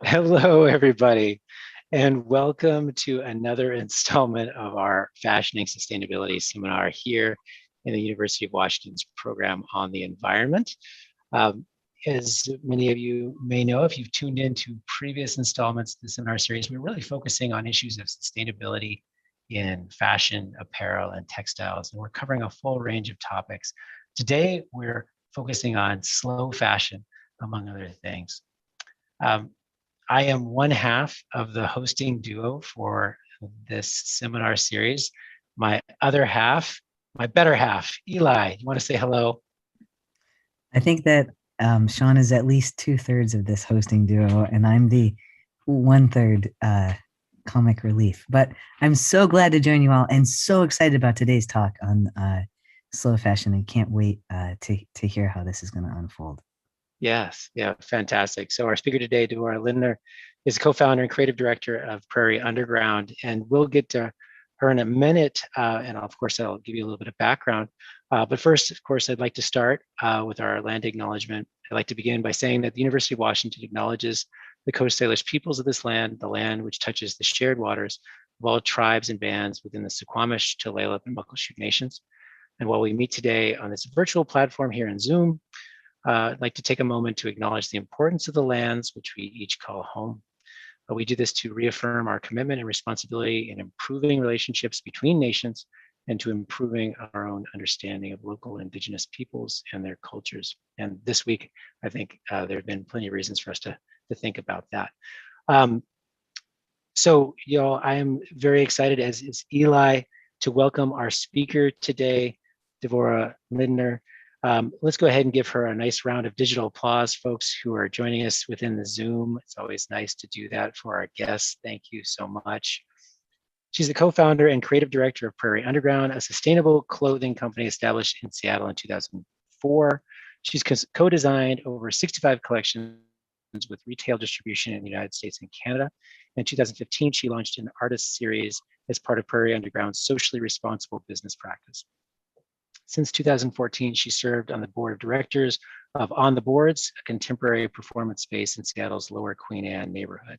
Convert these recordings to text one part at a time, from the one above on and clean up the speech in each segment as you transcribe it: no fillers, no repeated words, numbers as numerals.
Hello, everybody, and welcome to another installment of our Fashioning Sustainability seminar here in the University of Washington's program on the environment. Um, as many of you may know, if you've tuned into previous installments of the seminar series, we're really focusing on issues of sustainability in fashion, apparel, and textiles, and we're covering a full range of topics. Today, we're focusing on slow fashion, among other things. I am one half of the hosting duo for this seminar series. My other half, my better half, Eli, you want to say hello? I think that Sean is at least 2/3 of this hosting duo, and I'm the 1/3 comic relief. But I'm so glad to join you all, and so excited about today's talk on slow fashion, and can't wait to hear how this is going to unfold. Yes, yeah, fantastic. So our speaker today, Davora Lindner, is co-founder and creative director of Prairie Underground, and we'll get to her in a minute, and of course, I'll give you a little bit of background. But first, of course, I'd like to start with our land acknowledgement. I'd like to begin by saying that the University of Washington acknowledges the Coast Salish peoples of this land, the land which touches the shared waters of all tribes and bands within the Suquamish, Tulalip, and Muckleshoot nations. And while we meet today on this virtual platform here in Zoom, I'd like to take a moment to acknowledge the importance of the lands which we each call home. We do this to reaffirm our commitment and responsibility in improving relationships between nations and to improving our own understanding of local Indigenous peoples and their cultures. And this week, I think there have been plenty of reasons for us to think about that. So, y'all, I am very excited, as is Eli, to welcome our speaker today, Davora Lindner. Let's go ahead and give her a nice round of digital applause, folks who are joining us within the Zoom. It's always nice to do that for our guests. Thank you so much. She's the co-founder and creative director of Prairie Underground, a sustainable clothing company established in Seattle in 2004. She's co-designed over 65 collections with retail distribution in the United States and Canada. In 2015, she launched an artist series as part of Prairie Underground's socially responsible business practice. Since 2014, she served on the board of directors of On the Boards, a contemporary performance space in Seattle's Lower Queen Anne neighborhood.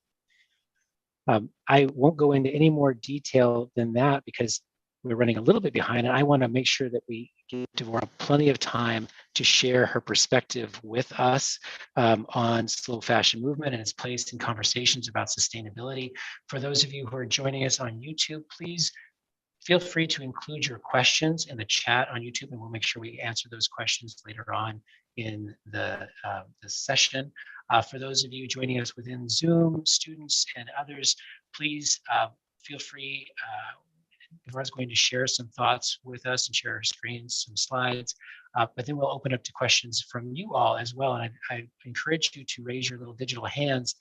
I won't go into any more detail than that because we're running a little bit behind, and I want to make sure that we give Davora plenty of time to share her perspective with us on slow fashion movement and its place in conversations about sustainability. For those of you who are joining us on YouTube, please feel free to include your questions in the chat on YouTube, and we'll make sure we answer those questions later on in the session. For those of you joining us within Zoom, students and others, please feel free. Devora's going to share some thoughts with us and share her screens, some slides, but then we'll open up to questions from you all as well. And I encourage you to raise your little digital hands,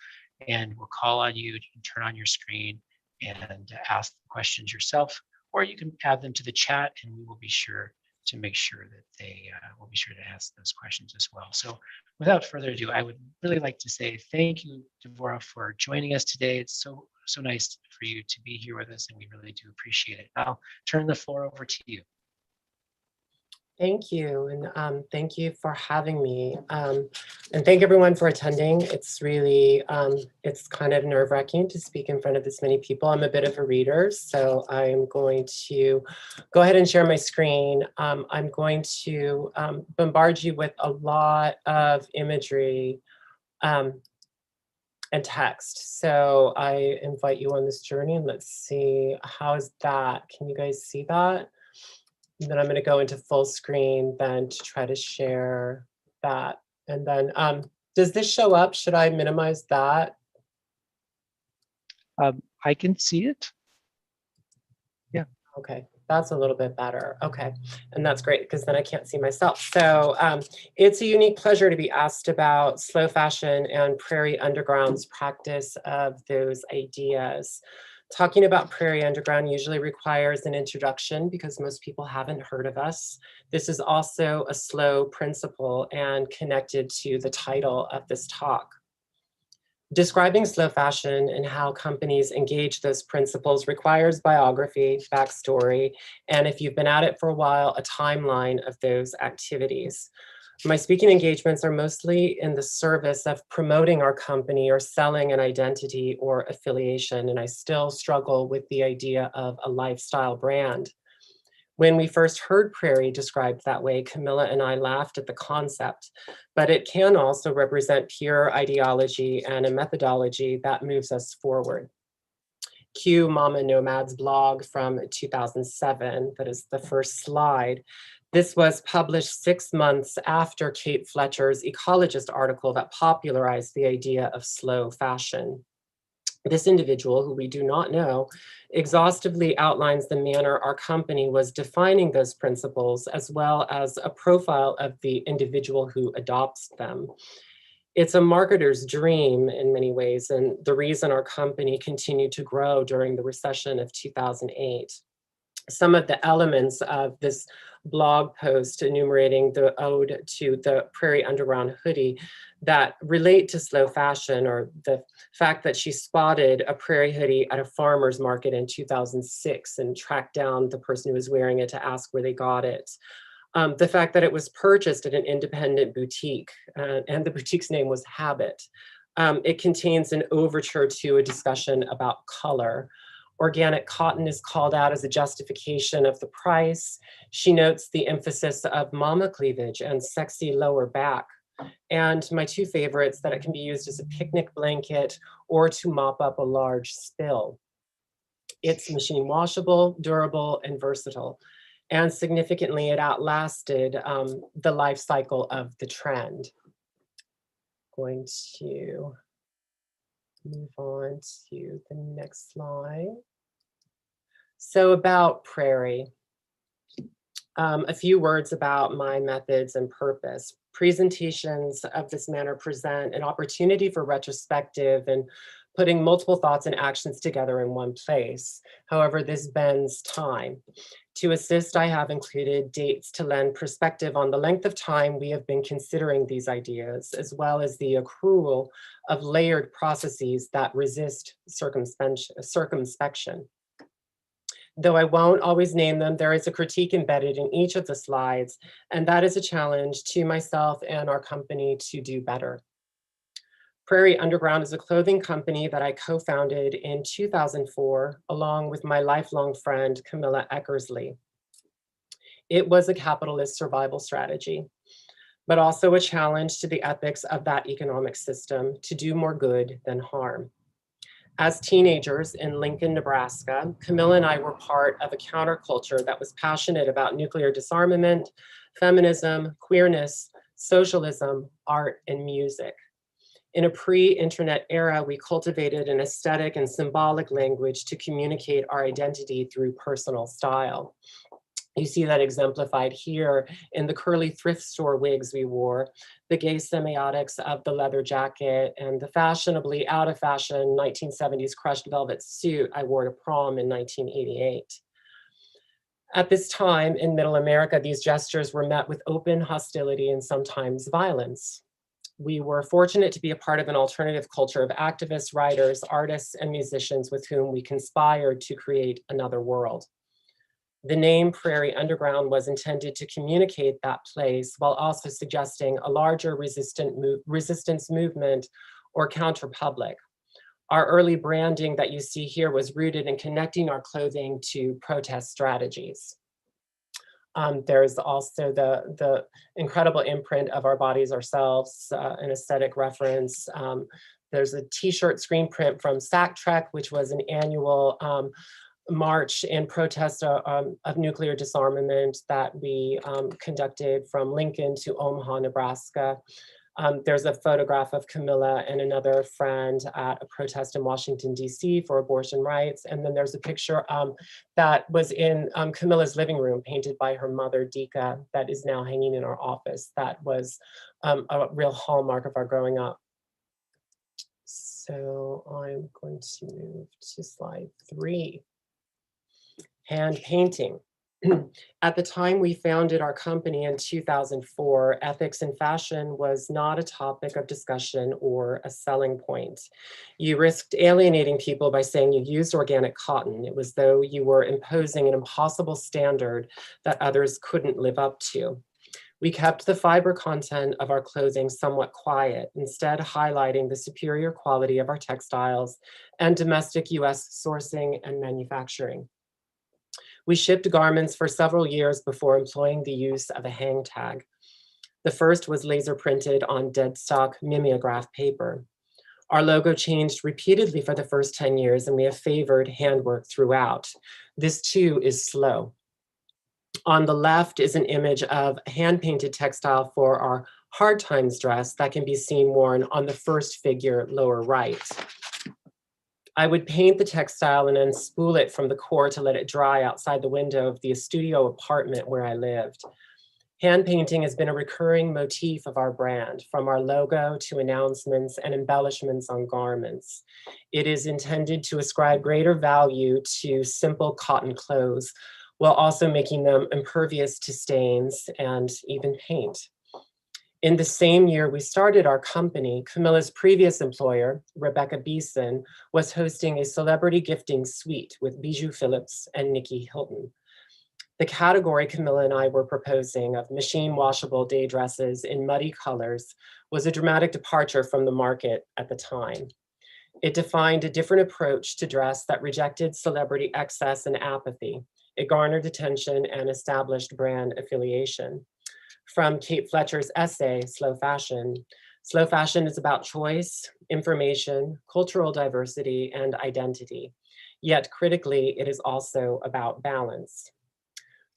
and we'll call on you to turn on your screen and ask the questions yourself, or you can add them to the chat, and we will be sure to make sure that they will be sure to ask those questions as well. So without further ado, I would really like to say thank you, Davora, for joining us today. It's so nice for you to be here with us, and we really do appreciate it. I'll turn the floor over to you. Thank you, and thank you for having me, and thank everyone for attending. It's really, it's kind of nerve-wracking to speak in front of this many people. I'm a bit of a reader, so I'm going to go ahead and share my screen. I'm going to bombard you with a lot of imagery and text. So I invite you on this journey, and let's see, how's that? Can you guys see that? And then I'm going to go into full screen then to try to share that. And then does this show up? Should I minimize that? I can see it. Yeah. Okay, that's a little bit better. Okay, and that's great because then I can't see myself. So it's a unique pleasure to be asked about slow fashion and Prairie Underground's practice of those ideas. Talking about Prairie Underground usually requires an introduction because most people haven't heard of us. This is also a slow principle and connected to the title of this talk. Describing slow fashion and how companies engage those principles requires biography, backstory, and if you've been at it for a while, a timeline of those activities. My speaking engagements are mostly in the service of promoting our company or selling an identity or affiliation, and I still struggle with the idea of a lifestyle brand. When we first heard Prairie described that way, Camilla and I laughed at the concept, but it can also represent pure ideology and a methodology that moves us forward. Cue Mama Nomad's blog from 2007, that is the first slide. This was published 6 months after Kate Fletcher's Ecologist article that popularized the idea of slow fashion. This individual, who we do not know, exhaustively outlines the manner our company was defining those principles, as well as a profile of the individual who adopts them. It's a marketer's dream in many ways, and the reason our company continued to grow during the recession of 2008. Some of the elements of this blog post enumerating the ode to the Prairie Underground hoodie that relate to slow fashion, or the fact that she spotted a Prairie hoodie at a farmer's market in 2006 and tracked down the person who was wearing it to ask where they got it. The fact that it was purchased at an independent boutique, and the boutique's name was Habit. It contains an overture to a discussion about color. Organic cotton is called out as a justification of the price. She notes the emphasis of mama cleavage and sexy lower back. And my two favorites, that it can be used as a picnic blanket or to mop up a large spill. It's machine washable, durable, and versatile. And significantly, it outlasted the life cycle of the trend. Going to move on to the next slide. So about Prairie, a few words about my methods and purpose. Presentations of this manner present an opportunity for retrospective and putting multiple thoughts and actions together in one place. However, this bends time. To assist, I have included dates to lend perspective on the length of time we have been considering these ideas, as well as the accrual of layered processes that resist circumspection. Though I won't always name them, there is a critique embedded in each of the slides, and that is a challenge to myself and our company to do better. Prairie Underground is a clothing company that I co-founded in 2004, along with my lifelong friend, Camilla Eckersley. It was a capitalist survival strategy, but also a challenge to the ethics of that economic system to do more good than harm. As teenagers in Lincoln, Nebraska, Camilla and I were part of a counterculture that was passionate about nuclear disarmament, feminism, queerness, socialism, art, and music. In a pre-internet era, we cultivated an aesthetic and symbolic language to communicate our identity through personal style. You see that exemplified here in the curly thrift store wigs we wore, the gay semiotics of the leather jacket, and the fashionably out of fashion 1970s crushed velvet suit I wore to prom in 1988. At this time in Middle America, these gestures were met with open hostility and sometimes violence. We were fortunate to be a part of an alternative culture of activists, writers, artists, and musicians with whom we conspired to create another world. The name Prairie Underground was intended to communicate that place while also suggesting a larger resistance movement or counterpublic. Our early branding that you see here was rooted in connecting our clothing to protest strategies. There's also the incredible imprint of Our Bodies Ourselves, an aesthetic reference. There's a t-shirt screen print from Sack Trek, which was an annual march in protest of nuclear disarmament that we conducted from Lincoln to Omaha, Nebraska. There's a photograph of Camilla and another friend at a protest in Washington, D.C. for abortion rights. And then there's a picture that was in Camilla's living room, painted by her mother, Dika, that is now hanging in our office. That was a real hallmark of our growing up. So I'm going to move to slide 3. Hand painting. At the time we founded our company in 2004, ethics in fashion was not a topic of discussion or a selling point. You risked alienating people by saying you used organic cotton. It was though you were imposing an impossible standard that others couldn't live up to. We kept the fiber content of our clothing somewhat quiet, instead highlighting the superior quality of our textiles and domestic US sourcing and manufacturing. We shipped garments for several years before employing the use of a hang tag. The first was laser printed on dead stock mimeograph paper. Our logo changed repeatedly for the first 10 years, and we have favored handwork throughout. This too is slow. On the left is an image of hand-painted textile for our Hard Times dress that can be seen worn on the first figure, lower right. I would paint the textile and then spool it from the core to let it dry outside the window of the studio apartment where I lived. Hand painting has been a recurring motif of our brand, from our logo to announcements and embellishments on garments. It is intended to ascribe greater value to simple cotton clothes, while also making them impervious to stains and even paint. In the same year we started our company, Camilla's previous employer, Rebecca Beeson, was hosting a celebrity gifting suite with Bijou Phillips and Nikki Hilton. The category Camilla and I were proposing of machine washable day dresses in muddy colors was a dramatic departure from the market at the time. It defined a different approach to dress that rejected celebrity excess and apathy. It garnered attention and established brand affiliation. From Kate Fletcher's essay, Slow Fashion is about choice, information, cultural diversity, and identity. Yet critically, it is also about balance.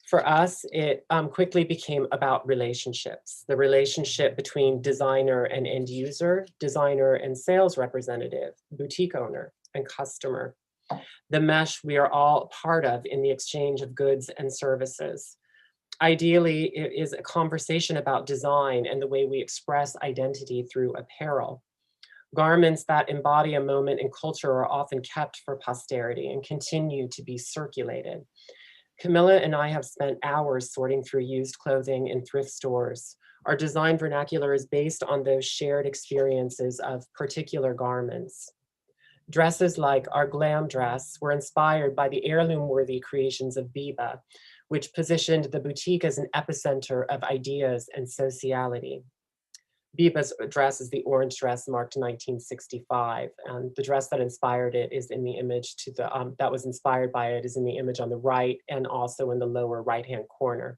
For us, it quickly became about relationships, the relationship between designer and end user, designer and sales representative, boutique owner and customer, the mesh we are all part of in the exchange of goods and services. Ideally, it is a conversation about design and the way we express identity through apparel. Garments that embody a moment in culture are often kept for posterity and continue to be circulated. Camilla and I have spent hours sorting through used clothing in thrift stores. Our design vernacular is based on those shared experiences of particular garments. Dresses like our glam dress were inspired by the heirloom-worthy creations of Biba, which positioned the boutique as an epicenter of ideas and sociality. Biba's dress is the orange dress marked 1965, and the dress that inspired it is in the image to the, that was inspired by it is in the image on the right and also in the lower right-hand corner.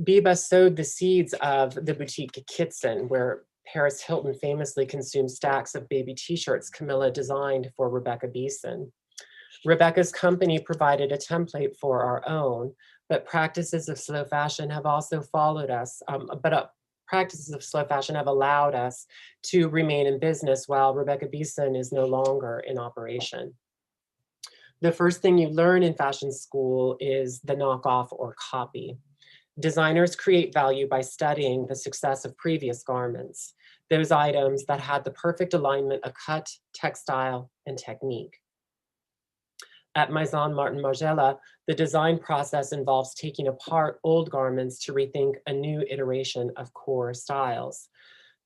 Biba sowed the seeds of the boutique Kitson, where Paris Hilton famously consumed stacks of baby t-shirts Camilla designed for Rebecca Beeson. Rebecca's company provided a template for our own, but practices of slow fashion have also followed us, practices of slow fashion have allowed us to remain in business while Rebecca Beeson is no longer in operation. The first thing you learn in fashion school is the knockoff or copy. Designers create value by studying the success of previous garments, those items that had the perfect alignment of cut, textile, and technique. At Maison Martin Margiela, the design process involves taking apart old garments to rethink a new iteration of core styles.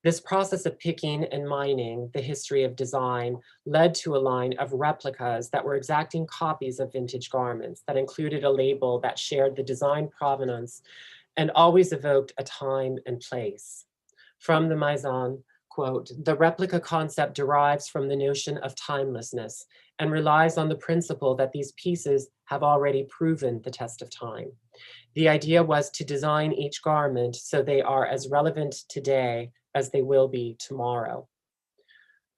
This process of picking and mining the history of design led to a line of replicas that were exacting copies of vintage garments that included a label that shared the design provenance and always evoked a time and place. From the Maison, quote, "The replica concept derives from the notion of timelessness and relies on the principle that these pieces have already proven the test of time. The idea was to design each garment so they are as relevant today as they will be tomorrow."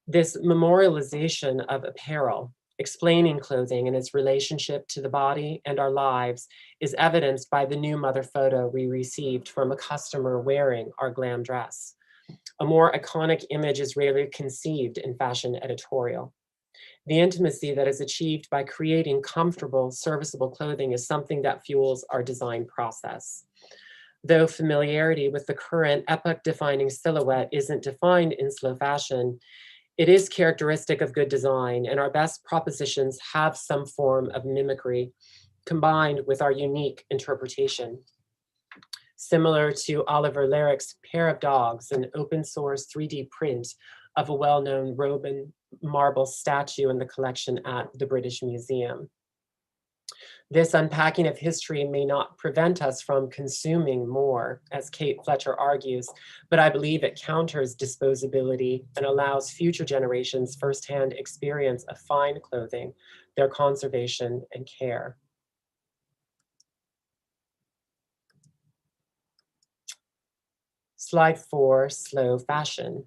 This memorialization of apparel, explaining clothing and its relationship to the body and our lives, is evidenced by the new mother photo we received from a customer wearing our glam dress. A more iconic image is rarely conceived in fashion editorial. The intimacy that is achieved by creating comfortable, serviceable clothing is something that fuels our design process. Though familiarity with the current epoch-defining silhouette isn't defined in slow fashion, it is characteristic of good design, and our best propositions have some form of mimicry combined with our unique interpretation. Similar to Oliver Lerick's Pair of Dogs, an open source 3D print of a well-known Roman marble statue in the collection at the British Museum. This unpacking of history may not prevent us from consuming more, as Kate Fletcher argues, but I believe it counters disposability and allows future generations firsthand experience of fine clothing, their conservation and care. Slide 4, slow fashion.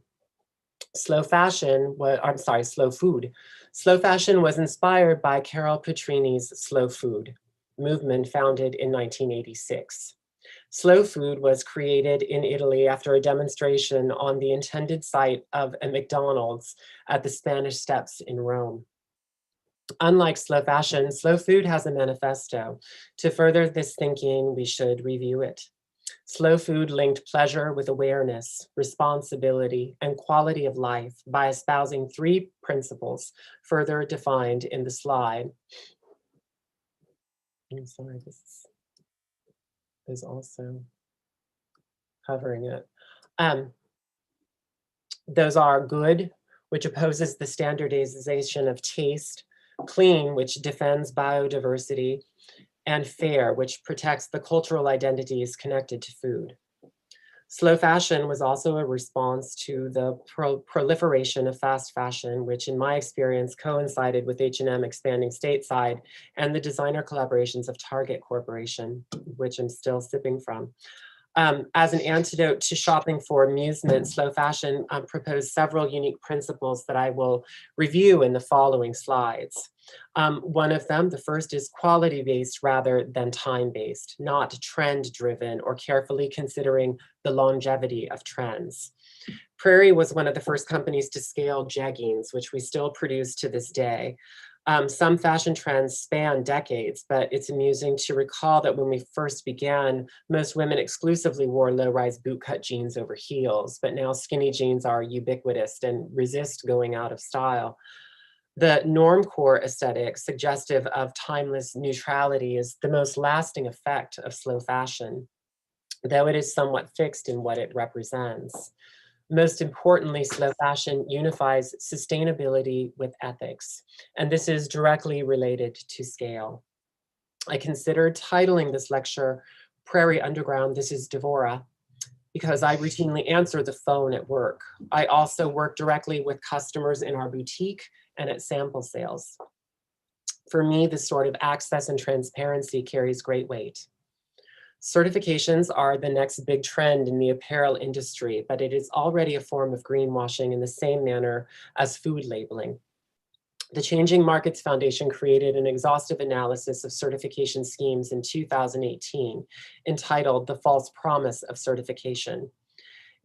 Slow food. Slow fashion was inspired by Carol Petrini's slow food movement founded in 1986. Slow food was created in Italy after a demonstration on the intended site of a McDonald's at the Spanish Steps in Rome. Unlike slow fashion, slow food has a manifesto. To further this thinking, we should review it. Slow food linked pleasure with awareness, responsibility, and quality of life by espousing 3 principles further defined in the slide. I'm sorry, this is also covering it. Those are good, which opposes the standardization of taste, clean, which defends biodiversity, and fair, which protects the cultural identities connected to food. Slow fashion was also a response to the proliferation of fast fashion, which in my experience coincided with H&M expanding stateside and the designer collaborations of Target Corporation, which I'm still sipping from. As an antidote to shopping for amusement, slow fashion proposed several unique principles that I will review in the following slides. One of them, the first, is quality-based rather than time-based, not trend-driven or carefully considering the longevity of trends. Prairie was one of the first companies to scale jeggings, which we still produce to this day. Some fashion trends span decades, but it's amusing to recall that when we first began, most women exclusively wore low-rise bootcut jeans over heels, but now skinny jeans are ubiquitous and resist going out of style. The normcore aesthetic, suggestive of timeless neutrality, is the most lasting effect of slow fashion, though it is somewhat fixed in what it represents. Most importantly, slow fashion unifies sustainability with ethics, and this is directly related to scale. I considered titling this lecture Prairie Underground, This is Davora, because I routinely answer the phone at work. I also work directly with customers in our boutique and at sample sales. For me, this sort of access and transparency carries great weight. Certifications are the next big trend in the apparel industry, but it is already a form of greenwashing in the same manner as food labeling. The Changing Markets Foundation created an exhaustive analysis of certification schemes in 2018, entitled The False Promise of Certification.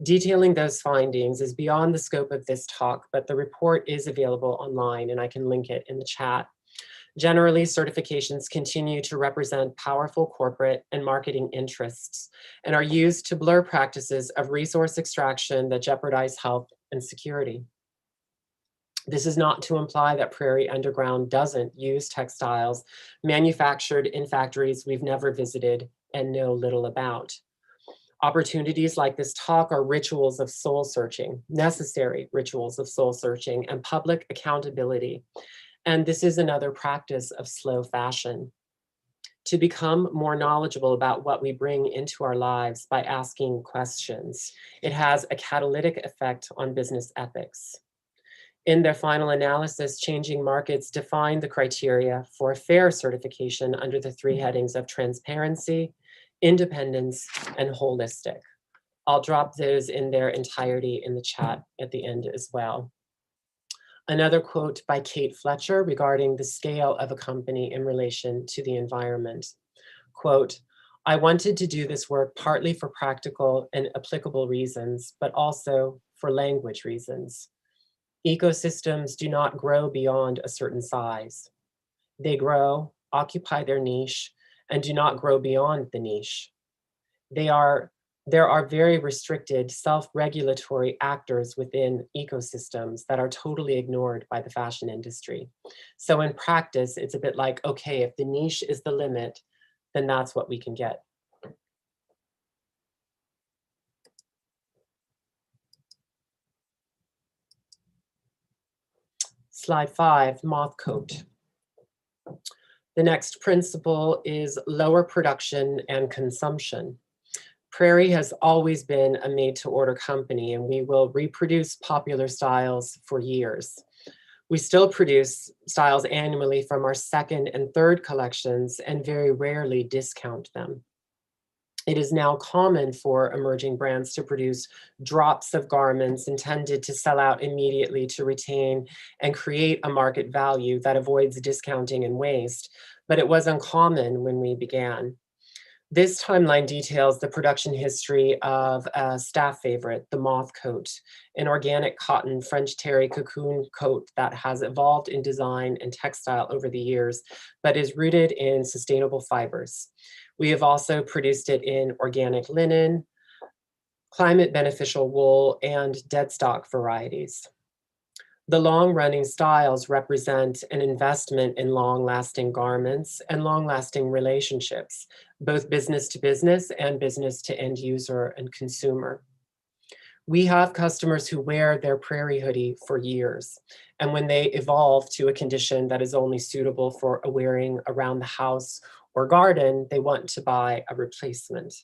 Detailing those findings is beyond the scope of this talk, but the report is available online and I can link it in the chat. Generally, certifications continue to represent powerful corporate and marketing interests and are used to blur practices of resource extraction that jeopardize health and security. This is not to imply that Prairie Underground doesn't use textiles manufactured in factories we've never visited and know little about. Opportunities like this talk are rituals of soul searching, necessary rituals of soul searching and public accountability. And this is another practice of slow fashion. To become more knowledgeable about what we bring into our lives by asking questions, it has a catalytic effect on business ethics. In their final analysis, Changing Markets defined the criteria for fair certification under the 3 headings of transparency, independence, and holistic. I'll drop those in their entirety in the chat at the end as well. Another quote by Kate Fletcher regarding the scale of a company in relation to the environment. Quote, "I wanted to do this work partly for practical and applicable reasons, but also for language reasons. Ecosystems do not grow beyond a certain size. They grow, occupy their niche, and do not grow beyond the niche. There are very restricted self-regulatory actors within ecosystems that are totally ignored by the fashion industry. So in practice, it's a bit like, okay, if the niche is the limit, then that's what we can get." Slide 5, moth coat. The next principle is lower production and consumption. Prairie has always been a made-to-order company, and we will reproduce popular styles for years. We still produce styles annually from our second and third collections and very rarely discount them. It is now common for emerging brands to produce drops of garments intended to sell out immediately to retain and create a market value that avoids discounting and waste, but it was uncommon when we began. This timeline details the production history of a staff favorite, the moth coat, an organic cotton French terry cocoon coat that has evolved in design and textile over the years, but is rooted in sustainable fibers. We have also produced it in organic linen, climate beneficial wool, and dead stock varieties. The long-running styles represent an investment in long-lasting garments and long-lasting relationships, both business to business and business to end user and consumer. We have customers who wear their Prairie hoodie for years, and when they evolve to a condition that is only suitable for a wearing around the house or garden, they want to buy a replacement.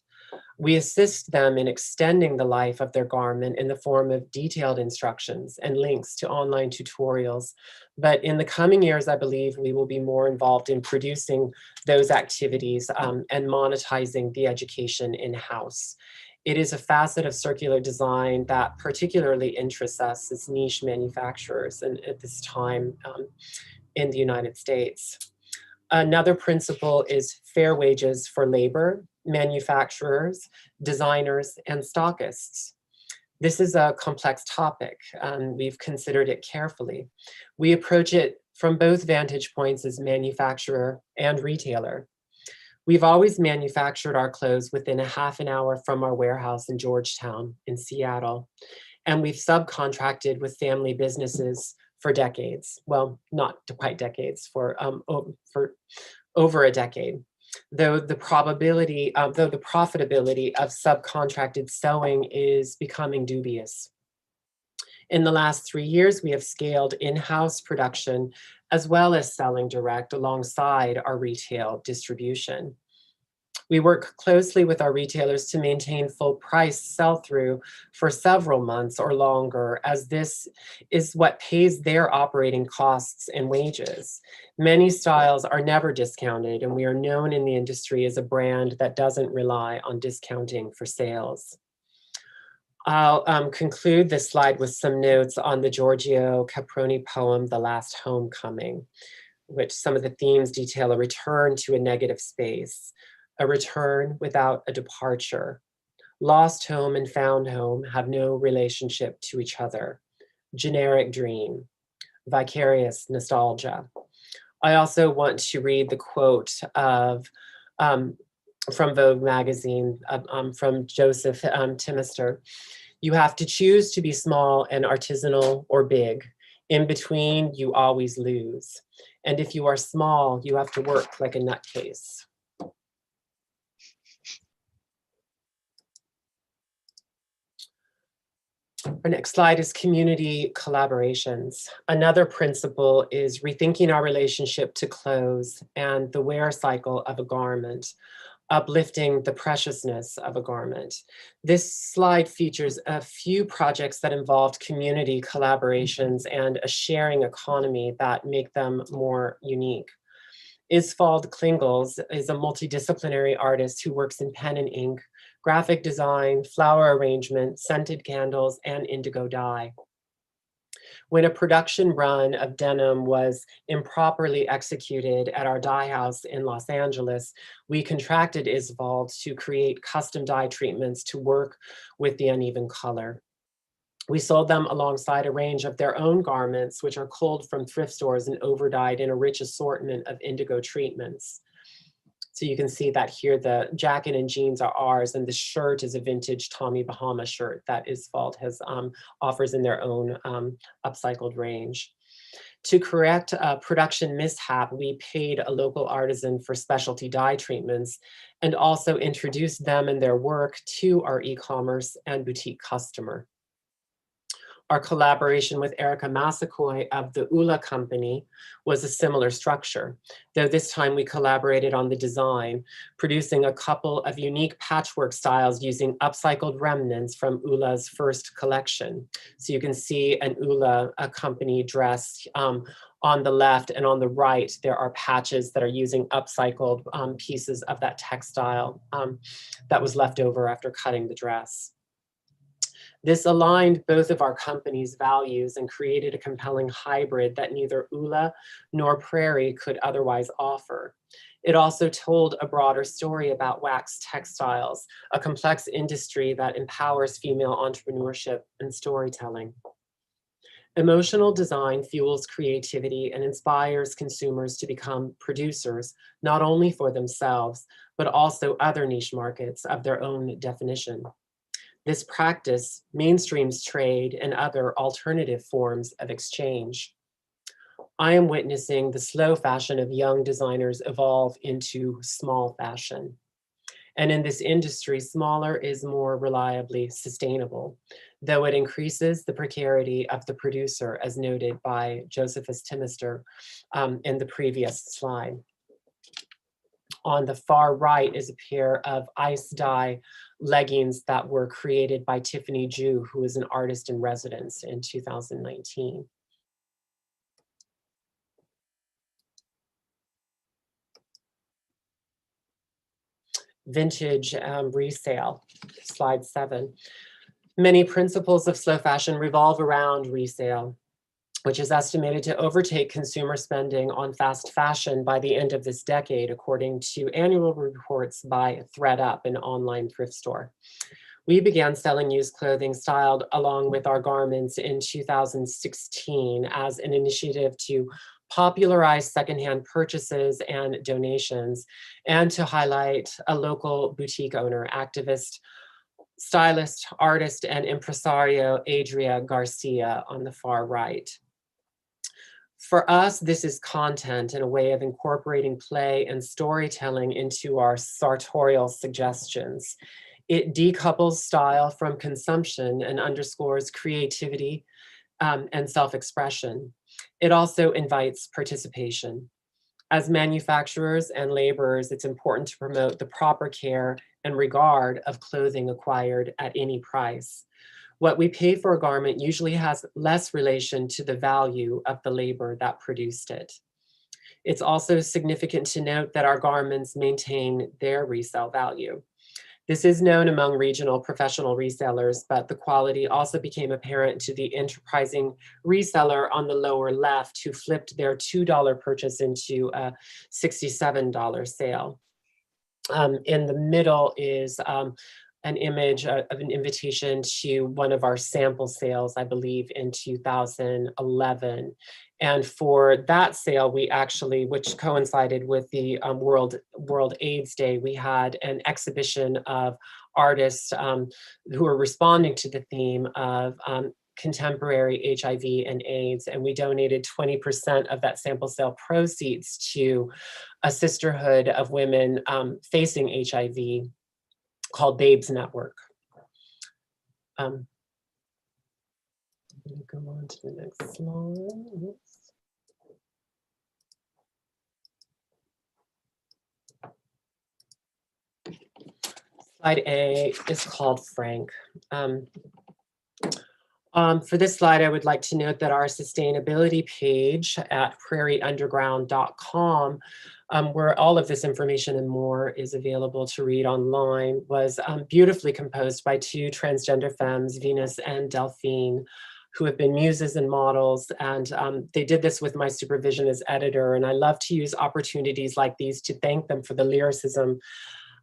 We assist them in extending the life of their garment in the form of detailed instructions and links to online tutorials. But in the coming years, I believe we will be more involved in producing those activities and monetizing the education in-house. It is a facet of circular design that particularly interests us as niche manufacturers and at this time in the United States. Another principle is fair wages for labor, manufacturers, designers, and stockists. This is a complex topic. We've considered it carefully. We approach it from both vantage points as manufacturer and retailer. We've always manufactured our clothes within a half an hour from our warehouse in Georgetown in Seattle, and we've subcontracted with family businesses for decades. Well, not quite decades, for over a decade. Though the profitability of subcontracted sewing is becoming dubious. In the last 3 years, we have scaled in-house production as well as selling direct alongside our retail distribution. We work closely with our retailers to maintain full price sell-through for several months or longer, as this is what pays their operating costs and wages. Many styles are never discounted, and we are known in the industry as a brand that doesn't rely on discounting for sales. I'll conclude this slide with some notes on the Giorgio Caproni poem, The Last Homecoming, which some of the themes detail a return to a negative space, a return without a departure. Lost home and found home have no relationship to each other. Generic dream, vicarious nostalgia. I also want to read the quote of from Vogue magazine from Joseph Timister. You have to choose to be small and artisanal or big. In between, you always lose. And if you are small, you have to work like a nutcase. Our next slide is community collaborations. Another principle is rethinking our relationship to clothes and the wear cycle of a garment, uplifting the preciousness of a garment. This slide features a few projects that involved community collaborations and a sharing economy that make them more unique. Isfald Klingels is a multidisciplinary artist who works in pen and ink, graphic design, flower arrangement, scented candles, and indigo dye. When a production run of denim was improperly executed at our dye house in Los Angeles, we contracted Isvald to create custom dye treatments to work with the uneven color. We sold them alongside a range of their own garments, which are culled from thrift stores and overdyed in a rich assortment of indigo treatments. So you can see that here, the jacket and jeans are ours, and the shirt is a vintage Tommy Bahama shirt that Isfald has offers in their own upcycled range. To correct a production mishap, we paid a local artisan for specialty dye treatments and also introduced them and their work to our e-commerce and boutique customer. Our collaboration with Erica Massaquoi of the Ula Company was a similar structure, though this time we collaborated on the design, producing a couple of unique patchwork styles using upcycled remnants from Ula's first collection. So you can see an Ula Company dress on the left, and on the right, there are patches that are using upcycled pieces of that textile that was left over after cutting the dress. This aligned both of our companies' values and created a compelling hybrid that neither Ula nor Prairie could otherwise offer. It also told a broader story about wax textiles, a complex industry that empowers female entrepreneurship and storytelling. Emotional design fuels creativity and inspires consumers to become producers, not only for themselves, but also other niche markets of their own definition. This practice mainstreams trade and other alternative forms of exchange. I am witnessing the slow fashion of young designers evolve into small fashion. And in this industry, smaller is more reliably sustainable, though it increases the precarity of the producer, as noted by Josephus Timister in the previous slide. On the far right is a pair of ice dye leggings that were created by Tiffany Ju, who is an artist in residence in 2019. Vintage resale, slide 7. Many principles of slow fashion revolve around resale, which is estimated to overtake consumer spending on fast fashion by the end of this decade, according to annual reports by ThredUp, an online thrift store. We began selling used clothing styled along with our garments in 2016 as an initiative to popularize secondhand purchases and donations, and to highlight a local boutique owner, activist, stylist, artist, and impresario Adria Garcia on the far right. For us, this is content and a way of incorporating play and storytelling into our sartorial suggestions. It decouples style from consumption and underscores creativity and self-expression. It also invites participation. As manufacturers and laborers, it's important to promote the proper care and regard of clothing acquired at any price. What we pay for a garment usually has less relation to the value of the labor that produced it. It's also significant to note that our garments maintain their resale value. This is known among regional professional resellers, but the quality also became apparent to the enterprising reseller on the lower left, who flipped their $2 purchase into a $67 sale. In the middle is an image of an invitation to one of our sample sales, I believe in 2011. And for that sale, we actually, which coincided with the World AIDS Day, we had an exhibition of artists who were responding to the theme of contemporary HIV and AIDS, and we donated 20% of that sample sale proceeds to a sisterhood of women facing HIV called Babes Network. I'm going to go on to the next slide. Slide A is called Frank. For this slide, I would like to note that our sustainability page at prairieunderground.com, where all of this information and more is available to read online, was beautifully composed by two transgender femmes, Venus and Delphine, who have been muses and models. And they did this with my supervision as editor. And I love to use opportunities like these to thank them for the lyricism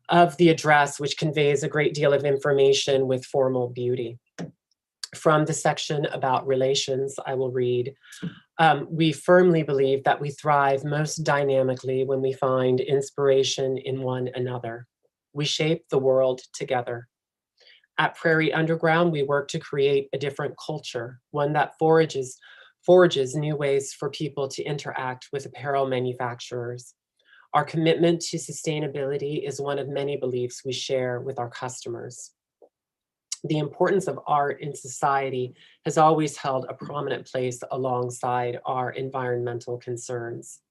of the address, which conveys a great deal of information with formal beauty. From the section about relations, I will read, we firmly believe that we thrive most dynamically when we find inspiration in one another. We shape the world together. At Prairie Underground, we work to create a different culture, one that forges new ways for people to interact with apparel manufacturers. Our commitment to sustainability is one of many beliefs we share with our customers. the importance of art in society has always held a prominent place alongside our environmental concerns.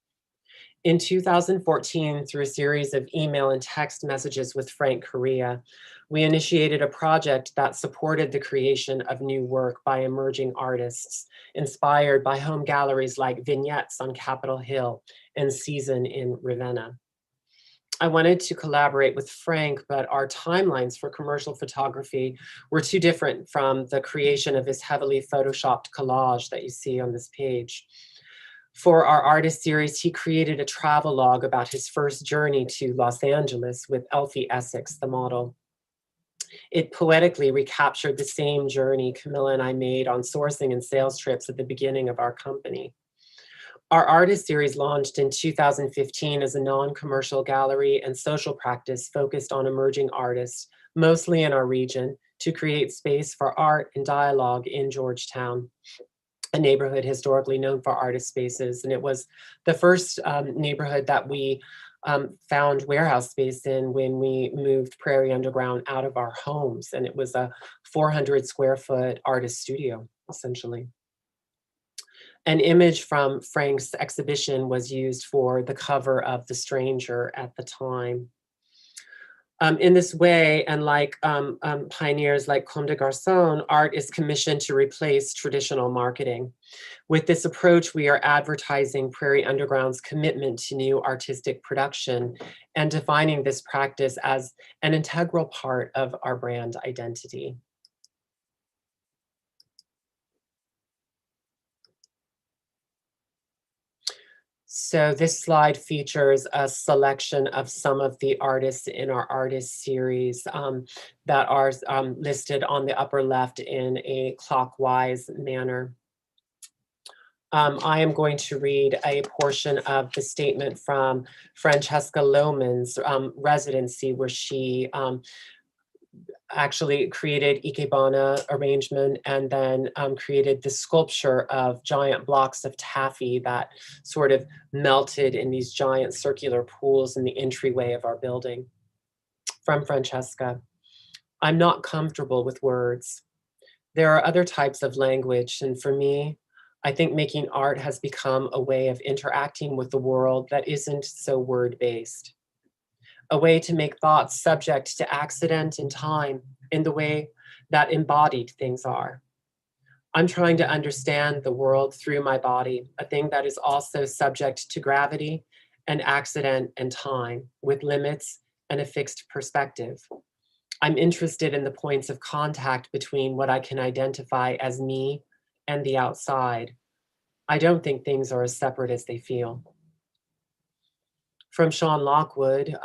In 2014, through a series of email and text messages with Frank Correa, we initiated a project that supported the creation of new work by emerging artists, inspired by home galleries like Vignettes on Capitol Hill and Season in Ravenna. I wanted to collaborate with Frank, but our timelines for commercial photography were too different from the creation of his heavily photoshopped collage that you see on this page. For our artist series, he created a travel log about his first journey to Los Angeles with Elfie Essex, the model. It poetically recaptured the same journey Camilla and I made on sourcing and sales trips at the beginning of our company. Our artist series launched in 2015 as a non-commercial gallery and social practice focused on emerging artists, mostly in our region, to create space for art and dialogue in Georgetown, a neighborhood historically known for artist spaces. And it was the first neighborhood that we found warehouse space in when we moved Prairie Underground out of our homes. And it was a 400 square foot artist studio, essentially. An image from Frank's exhibition was used for the cover of The Stranger at the time. In this way, and like pioneers like Comme des Garçons, art is commissioned to replace traditional marketing. With this approach, we are advertising Prairie Underground's commitment to new artistic production and defining this practice as an integral part of our brand identity. So this slide features a selection of some of the artists in our artist series that are listed on the upper left in a clockwise manner. I am going to read a portion of the statement from Francesca Lohman's residency, where she actually created Ikebana arrangement and then created the sculpture of giant blocks of taffy that sort of melted in these giant circular pools in the entryway of our building. From Francesca, I'm not comfortable with words. There are other types of language, and for me, I think making art has become a way of interacting with the world that isn't so word-based. A way to make thoughts subject to accident and time in the way that embodied things are. I'm trying to understand the world through my body, a thing that is also subject to gravity and accident and time, with limits and a fixed perspective. I'm interested in the points of contact between what I can identify as me and the outside. I don't think things are as separate as they feel. From Sean Lockwood,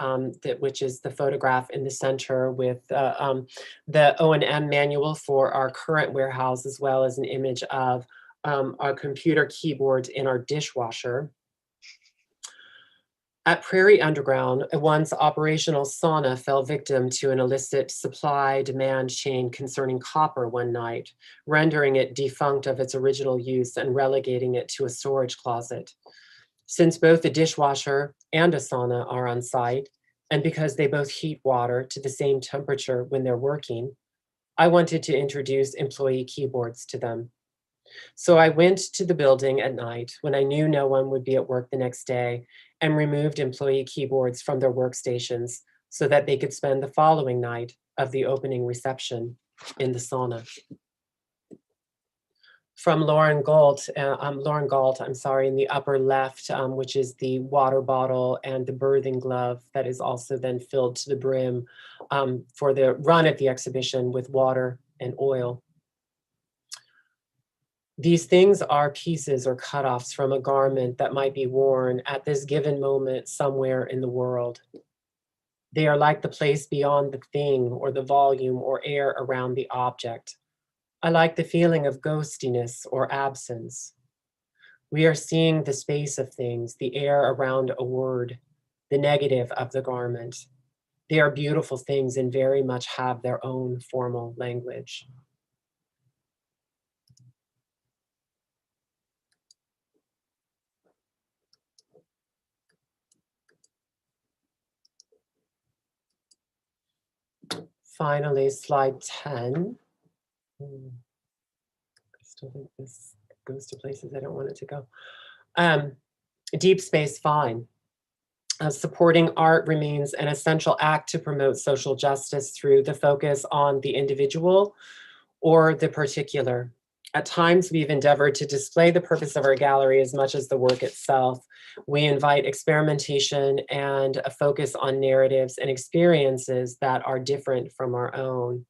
which is the photograph in the center with the O&M manual for our current warehouse, as well as an image of our computer keyboards in our dishwasher. At Prairie Underground, a once operational sauna fell victim to an illicit supply-demand chain concerning copper one night, rendering it defunct of its original use and relegating it to a storage closet. Since both the dishwasher and a sauna are on site, and because they both heat water to the same temperature when they're working, I wanted to introduce employee keyboards to them. So I went to the building at night when I knew no one would be at work the next day and removed employee keyboards from their workstations so that they could spend the following night of the opening reception in the sauna. From Lauren Galt, in the upper left, which is the water bottle and the birthing glove that is also then filled to the brim for the run at the exhibition with water and oil. These things are pieces or cutoffs from a garment that might be worn at this given moment somewhere in the world. They are like the place beyond the thing or the volume or air around the object. I like the feeling of ghostiness or absence. We are seeing the space of things, the air around a word, the negative of the garment. They are beautiful things and very much have their own formal language. Finally, slide 10. I still think this goes to places I don't want it to go. Deep space, fine. Supporting art remains an essential act to promote social justice through the focus on the individual or the particular. At times, we've endeavored to display the purpose of our gallery as much as the work itself. We invite experimentation and a focus on narratives and experiences that are different from our own.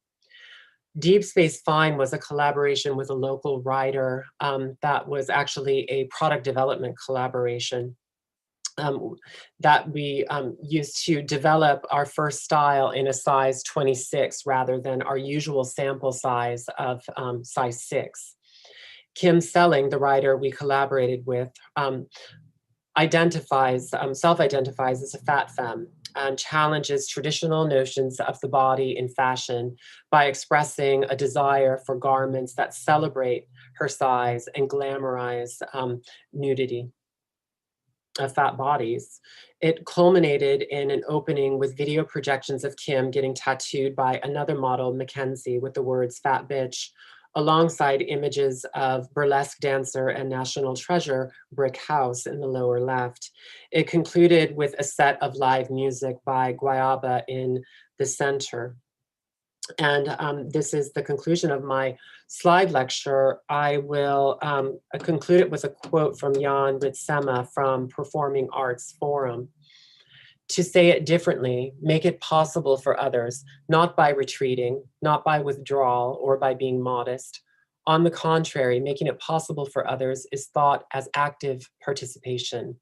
Deep Space Fine was a collaboration with a local writer that was actually a product development collaboration. That we used to develop our first style in a size 26 rather than our usual sample size of size 6. Kim Selling, the writer we collaborated with, self-identifies as a fat femme and challenges traditional notions of the body in fashion by expressing a desire for garments that celebrate her size and glamorize nudity of fat bodies. It culminated in an opening with video projections of Kim getting tattooed by another model, Mackenzie, with the words "fat bitch," alongside images of burlesque dancer and national treasure Brick House in the lower left. It concluded with a set of live music by Guayaba in the center. And this is the conclusion of my slide lecture. I will conclude it with a quote from Jan Ritsema from Performing Arts Forum. To say it differently, make it possible for others, not by retreating, not by withdrawal, or by being modest. On the contrary, making it possible for others is thought as active participation.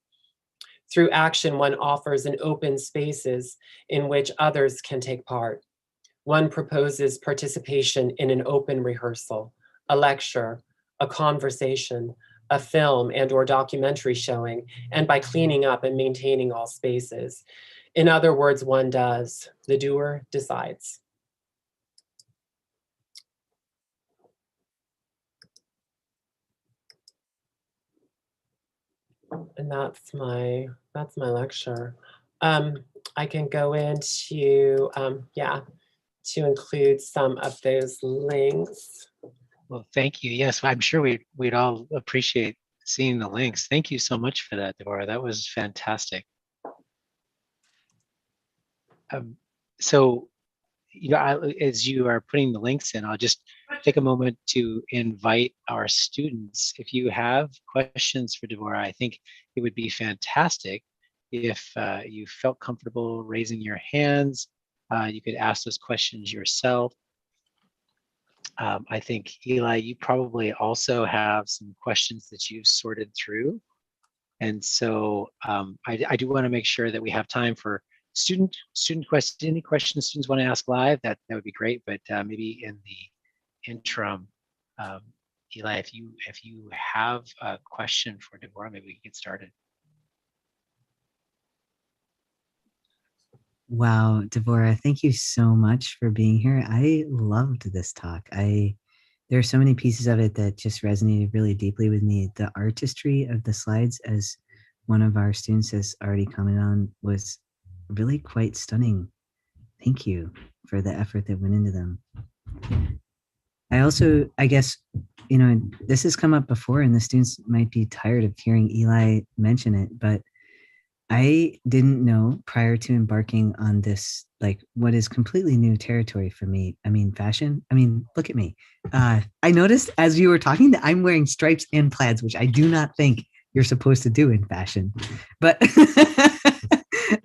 Through action, one offers an open spaces in which others can take part. One proposes participation in an open rehearsal, a lecture, a conversation, a film and or documentary showing, and by cleaning up and maintaining all spaces. In other words, one does. The doer decides. And that's my lecture. I can go into, to include some of those links. Well, thank you. Yes, I'm sure we'd all appreciate seeing the links. Thank you so much for that, Davora. That was fantastic. So, as you are putting the links in, I'll just take a moment to invite our students. If you have questions for Davora, I think it would be fantastic if you felt comfortable raising your hands. You could ask those questions yourself. I think, Eli, you probably also have some questions that you've sorted through. And so I do want to make sure that we have time for student questions. Any questions students want to ask live, that would be great. But maybe in the interim, Eli, if you have a question for Davora, maybe we can get started. Wow, Davora, thank you so much for being here. I loved this talk. There are so many pieces of it that just resonated really deeply with me. The artistry of the slides, as one of our students has already commented on, was really quite stunning. Thank you for the effort that went into them. I also, I guess, this has come up before and the students might be tired of hearing Eli mention it, but I didn't know prior to embarking on this, like what is completely new territory for me. I mean, fashion. I mean, look at me. I noticed as you were talking that I'm wearing stripes and plaids, which I do not think you're supposed to do in fashion. But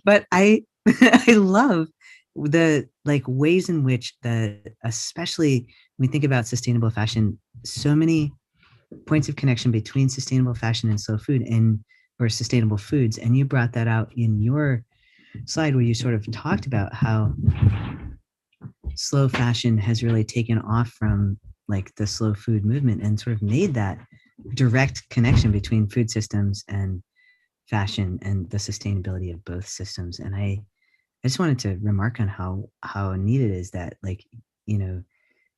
but I I love the ways in which especially when we think about sustainable fashion, so many points of connection between sustainable fashion and slow food or sustainable foods. And you brought that out in your slide where you sort of talked about how slow fashion has really taken off from the slow food movement and sort of made that direct connection between food systems and fashion and the sustainability of both systems. And I just wanted to remark on how neat it is that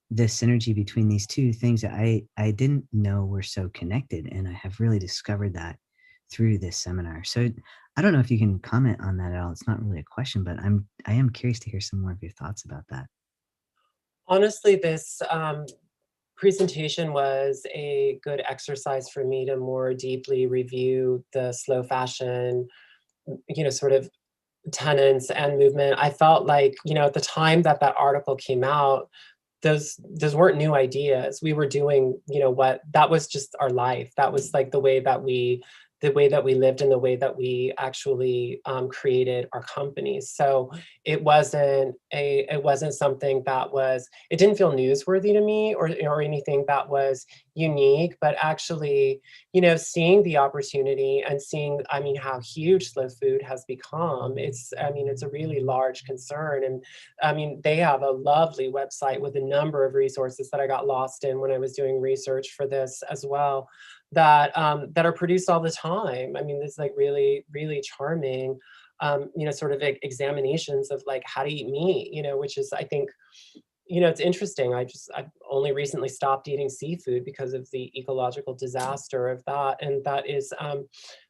this synergy between these two things that I didn't know were so connected. And I have really discovered that through this seminar. So I don't know if you can comment on that at all. It's not really a question, but I am curious to hear some more of your thoughts about that. Honestly, this presentation was a good exercise for me to more deeply review the slow fashion, sort of tenets and movement. I felt like, at the time that that article came out, those weren't new ideas. We were doing, what that was just our life. That was like the way that we lived and the way that we actually created our companies. So it wasn't something that it didn't feel newsworthy to me or anything that was unique, but actually, seeing the opportunity and seeing, how huge slow food has become. It's a really large concern. And they have a lovely website with a number of resources that I got lost in when I was doing research for this as well, that are produced all the time. There's like really, really charming, sort of examinations of like how to eat meat, which is, I think, it's interesting. I've only recently stopped eating seafood because of the ecological disaster of that. And that is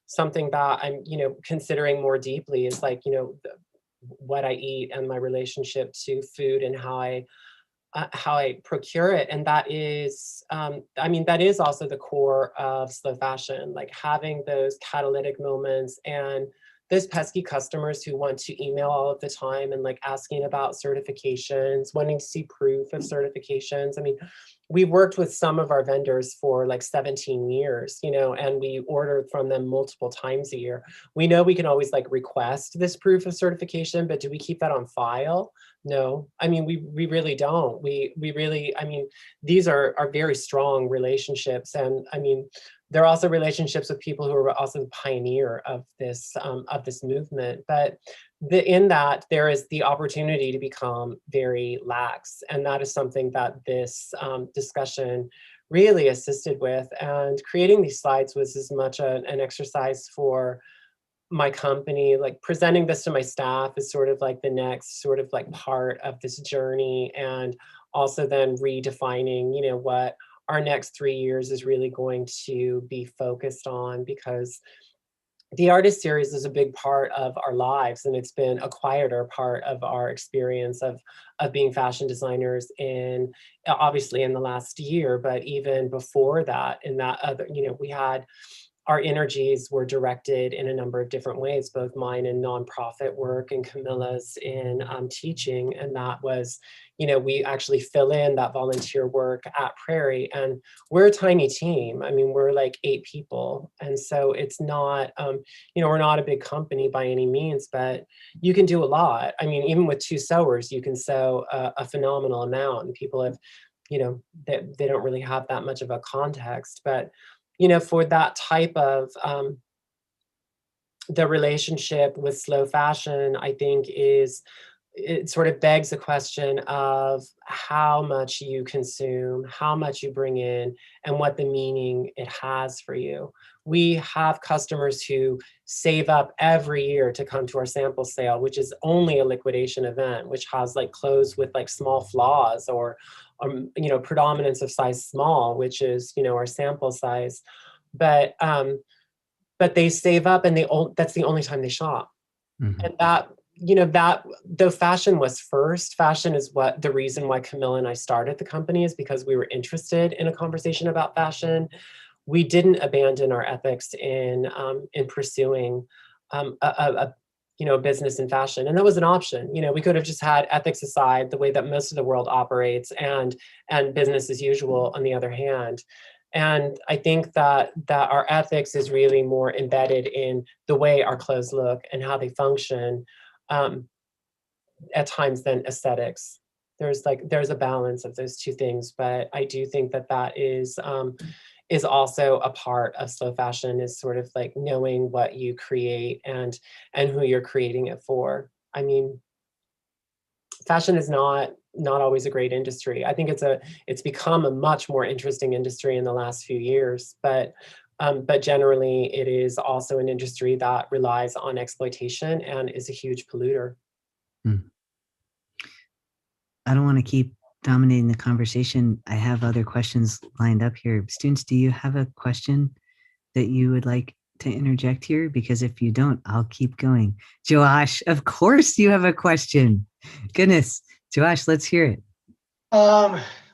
something that I'm, considering more deeply, is like, what I eat and my relationship to food and how I procure it. And that is, that is also the core of slow fashion, like having those catalytic moments and those pesky customers who want to email all of the time and like asking about certifications, wanting to see proof of certifications. We worked with some of our vendors for like 17 years, and we ordered from them multiple times a year. We know we can always like request this proof of certification, but do we keep that on file? No, we really don't. We really, these are very strong relationships. And they're also relationships with people who are also the pioneer of this movement. But in that, there is the opportunity to become very lax. And that is something that this discussion really assisted with. And creating these slides was as much an exercise for my company. Like presenting this to my staff is sort of like the next sort of like part of this journey. And also then redefining, what our next 3 years is really going to be focused on, because the artist series is a big part of our lives, and it's been a quieter part of our experience of being fashion designers in, obviously in the last year, but even before that, in that other, we had, our energies were directed in a number of different ways, both mine in nonprofit work and Camilla's in teaching. And that was, we actually fill in that volunteer work at Prairie, and we're a tiny team. We're like 8 people. And so it's not, we're not a big company by any means, but you can do a lot. Even with 2 sewers, you can sew a phenomenal amount, and people have, they don't really have that much of a context, but for that type of the relationship with slow fashion, I think it sort of begs the question of how much you consume, how much you bring in, and what the meaning it has for you. We have customers who save up every year to come to our sample sale, which is only a liquidation event, which has like clothes with like small flaws or predominance of size small, which is, our sample size. But they save up, and that's the only time they shop. Mm-hmm. And that though fashion was first, fashion is what the reason why Camilla and I started the company, is because we were interested in a conversation about fashion. We didn't abandon our ethics in pursuing a business in fashion. And that was an option. We could have just had ethics aside, the way that most of the world operates, and business as usual on the other hand. And I think that our ethics is really more embedded in the way our clothes look and how they function at times than aesthetics. There's a balance of those two things, but I do think that is also a part of slow fashion, is sort of like knowing what you create and who you're creating it for. Fashion is not always a great industry. I think it's become a much more interesting industry in the last few years, but generally it is also an industry that relies on exploitation and is a huge polluter. I don't want to keep dominating the conversation. I have other questions lined up here. Students, do you have a question that you would like to interject here? Because if you don't, I'll keep going. Josh, of course you have a question. Goodness, Josh, let's hear it.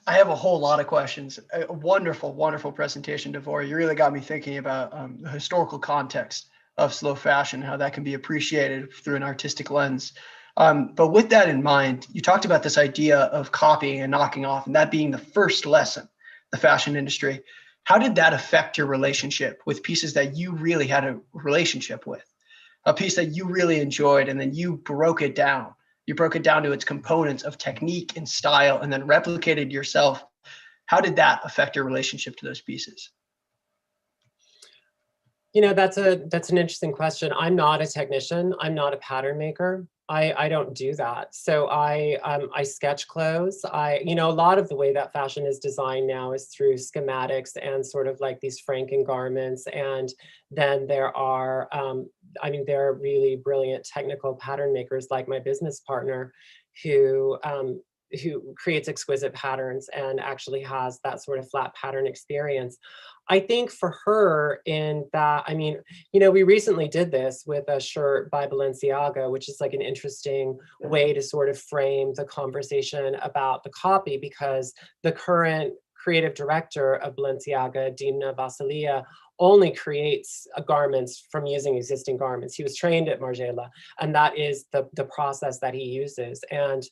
I have a whole lot of questions. A wonderful, wonderful presentation, Davora. You really got me thinking about the historical context of slow fashion, how that can be appreciated through an artistic lens. But with that in mind, you talked about this idea of copying and knocking off, and that being the first lesson, the fashion industry. How did that affect your relationship with pieces that you really had a relationship with? A piece that you really enjoyed, and then you broke it down. You broke it down to its components of technique and style, and then replicated yourself. How did that affect your relationship to those pieces? You know, that's an interesting question. I'm not a technician. I'm not a pattern maker. I don't do that. So I sketch clothes. You know, a lot of the way that fashion is designed now is through schematics and sort of like these Franken garments. And then there are, I mean, there are really brilliant technical pattern makers like my business partner who creates exquisite patterns and actually has that sort of flat pattern experience. I think for her in that, I mean, you know, we recently did this with a shirt by Balenciaga, which is like an interesting way to sort of frame the conversation about the copy, because the current creative director of Balenciaga, Dimna Vassilia, only creates garments from using existing garments. He was trained at Margiela, and that is the process that he uses. And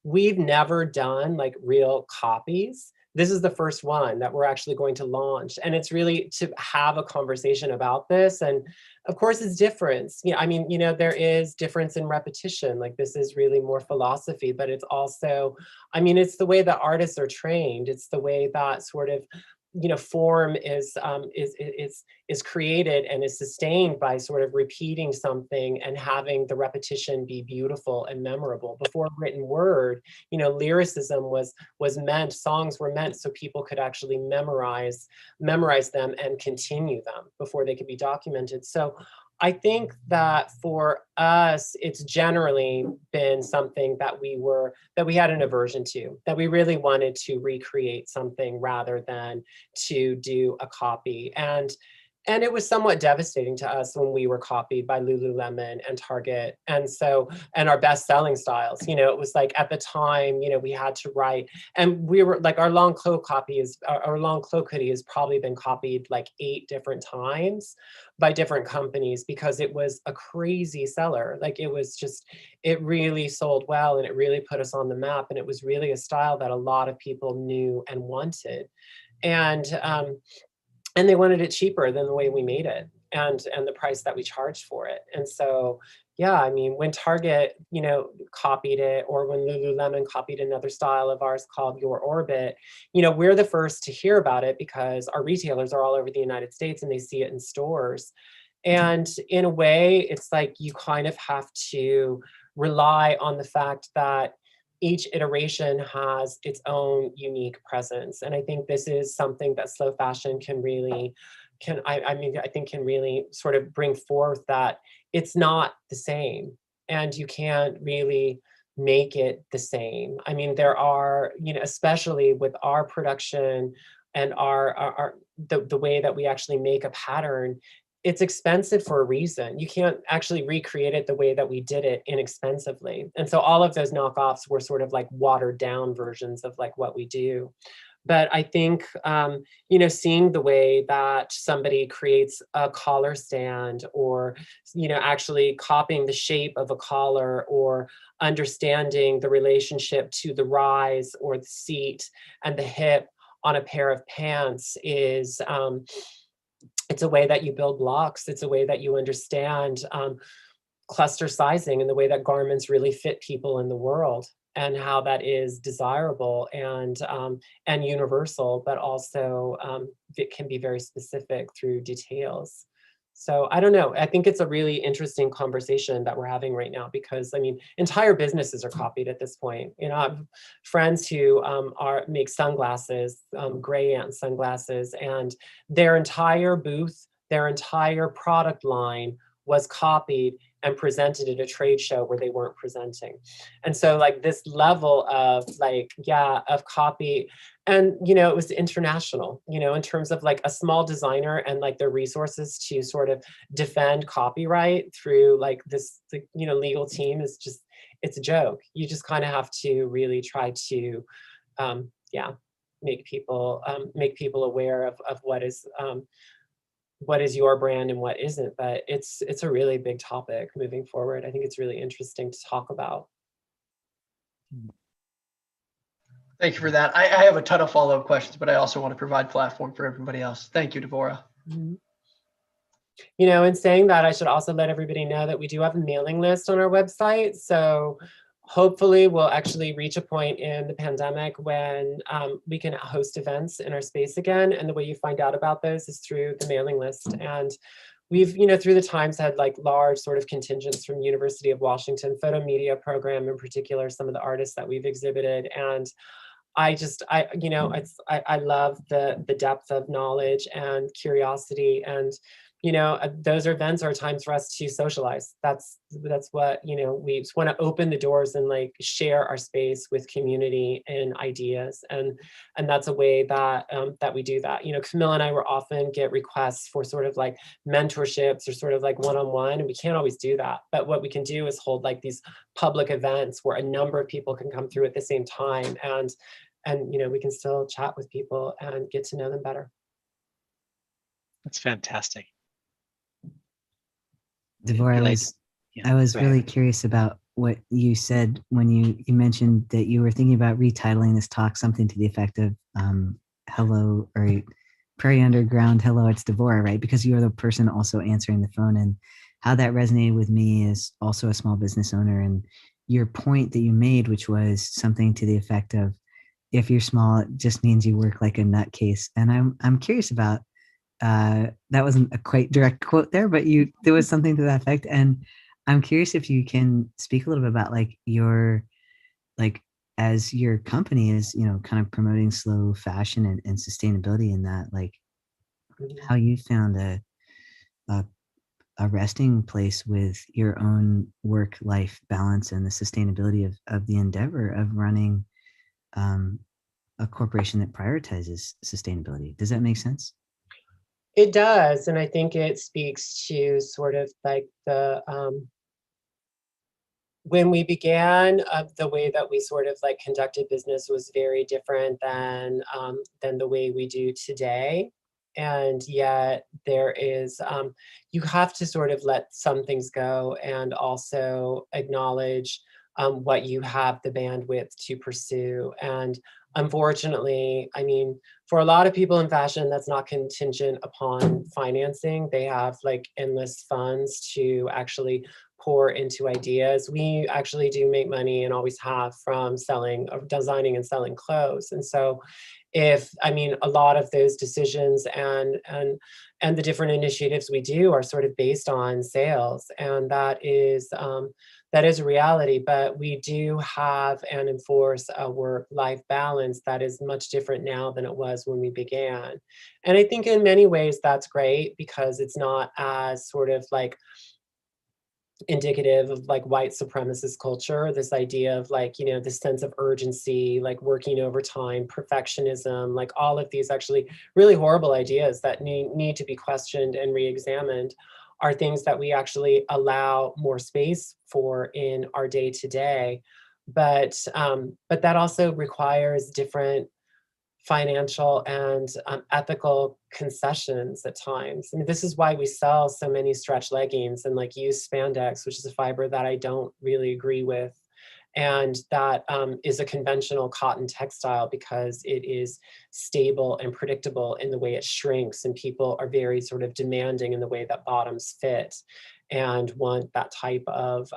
we've never done like real copies. This is the first one that we're actually going to launch. And it's really to have a conversation about this. And of course it's difference. You know, I mean, you know, there is difference in repetition. Like this is really more philosophy, but it's also, I mean, it's the way that artists are trained. It's the way that sort of, you know, form is created and is sustained by sort of repeating something and having the repetition be beautiful and memorable. Before written word, you know, lyricism was meant, songs were meant so people could actually memorize them and continue them before they could be documented. So I think that for us, it's generally been something that we had an aversion to, that we really wanted to recreate something rather than to do a copy. And it was somewhat devastating to us when we were copied by Lululemon and Target. And so, and our best selling styles, you know, it was like at the time, you know, we had to write, and we were like, our long cloak hoodie has probably been copied like 8 different times by different companies because it was a crazy seller. Like it was just, it really sold well and it really put us on the map. And it was really a style that a lot of people knew and wanted. And they wanted it cheaper than the way we made it and the price that we charged for it. And so, yeah, I mean, when Target, you know, copied it, or when Lululemon copied another style of ours called Your Orbit, you know, we're the first to hear about it because our retailers are all over the United States and they see it in stores. And in a way, it's like you kind of have to rely on the fact that each iteration has its own unique presence. And I think this is something that slow fashion can really, I think can really sort of bring forth, that it's not the same and you can't really make it the same. I mean, there are, you know, especially with our production and the way that we actually make a pattern, it's expensive for a reason. You can't actually recreate it the way that we did it inexpensively. And so all of those knockoffs were sort of like watered down versions of like what we do. But I think, you know, seeing the way that somebody creates a collar stand, or, you know, actually copying the shape of a collar, or understanding the relationship to the rise or the seat and the hip on a pair of pants is, it's a way that you build blocks. It's a way that you understand cluster sizing and the way that garments really fit people in the world, and how that is desirable and universal, but also it can be very specific through details. So I don't know. I think it's a really interesting conversation that we're having right now, because I mean, entire businesses are copied at this point. You know, I have friends who make sunglasses, gray ant sunglasses, and their entire booth, their entire product line was copied and presented at a trade show where they weren't presenting. And so like this level of like, yeah, of copy. And, you know, it was international, you know, in terms of like a small designer and like their resources to sort of defend copyright through like this, you know, legal team is just, it's a joke. You just kind of have to really try to, yeah, make people aware of what is your brand and what isn't. But it's a really big topic moving forward. I think it's really interesting to talk about. Thank you for that. I have a ton of follow-up questions, but I also want to provide platform for everybody else. Thank you, Davora. You know, in saying that, I should also let everybody know that we do have a mailing list on our website. So hopefully we'll actually reach a point in the pandemic when we can host events in our space again. And the way you find out about those is through the mailing list. And we've, you know, through the times had like large sort of contingents from University of Washington photo media program, in particular, some of the artists that we've exhibited. And I love the depth of knowledge and curiosity, and you know, those events are times for us to socialize. That's what, you know, we just want to open the doors and like share our space with community and ideas, and that's a way that that we do that. You know, Camilla and I will often get requests for sort of like mentorships or sort of like one-on-one, and we can't always do that. But what we can do is hold like these public events where a number of people can come through at the same time, and you know, we can still chat with people and get to know them better. That's fantastic. Davora, I was really curious about what you said when you mentioned that you were thinking about retitling this talk something to the effect of hello, or Prairie Underground, hello, it's Davora, right? Because you're the person also answering the phone. And how that resonated with me is also a small business owner. And your point that you made, which was something to the effect of, if you're small, it just means you work like a nutcase. And I'm curious about, that wasn't a quite direct quote there, but there was something to that effect. And I'm curious if you can speak a little bit about like your, like, as your company is, you know, kind of promoting slow fashion and sustainability in that, like how you found a resting place with your own work-life balance and the sustainability of the endeavor of running a corporation that prioritizes sustainability. Does that make sense? It does. And I think it speaks to sort of like the, when we began, the way that we sort of like conducted business was very different than the way we do today. And yet there is, you have to sort of let some things go and also acknowledge what you have the bandwidth to pursue. And unfortunately, I mean, for a lot of people in fashion, that's not contingent upon financing. They have like endless funds to actually pour into ideas. We actually do make money and always have from selling, designing and selling clothes. And so I mean, a lot of those decisions and the different initiatives we do are sort of based on sales, and that is a reality. But we do have and enforce a work-life balance that is much different now than it was when we began. And I think in many ways that's great, because it's not as sort of like indicative of like white supremacist culture, this idea of like, you know, this sense of urgency, like working overtime, perfectionism, like all of these actually really horrible ideas that need to be questioned and re-examined are things that we actually allow more space for in our day to day. But that also requires different financial and ethical concessions at times. I mean, this is why we sell so many stretch leggings and like use spandex, which is a fiber that I don't really agree with. And that is a conventional cotton textile because it is stable and predictable in the way it shrinks, and people are very sort of demanding in the way that bottoms fit and want that type of,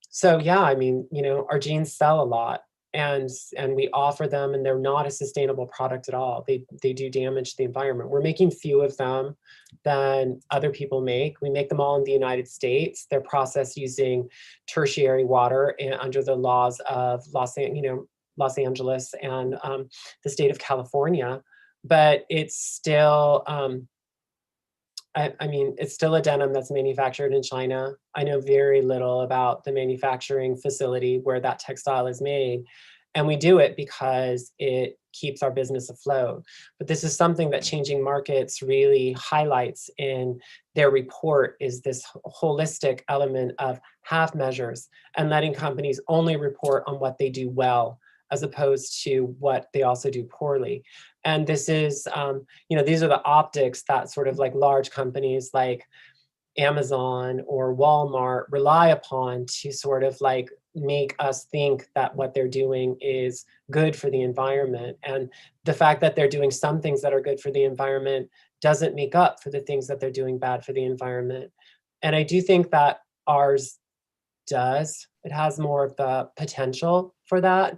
so yeah, I mean, you know, our jeans sell a lot. And we offer them, and they're not a sustainable product at all. They do damage the environment. We're making few of them than other people make. We make them all in the United States. They're processed using tertiary water and under the laws of Los Angeles and the state of California. But it's still, I mean, it's still a denim that's manufactured in China. I know very little about the manufacturing facility where that textile is made. And we do it because it keeps our business afloat. But this is something that Changing Markets really highlights in their report, is this holistic element of half measures and letting companies only report on what they do well as opposed to what they also do poorly. And this is, these are the optics that sort of like large companies like Amazon or Walmart rely upon to sort of like make us think that what they're doing is good for the environment. And the fact that they're doing some things that are good for the environment doesn't make up for the things that they're doing bad for the environment. And I do think that ours does. It has more of the potential for that.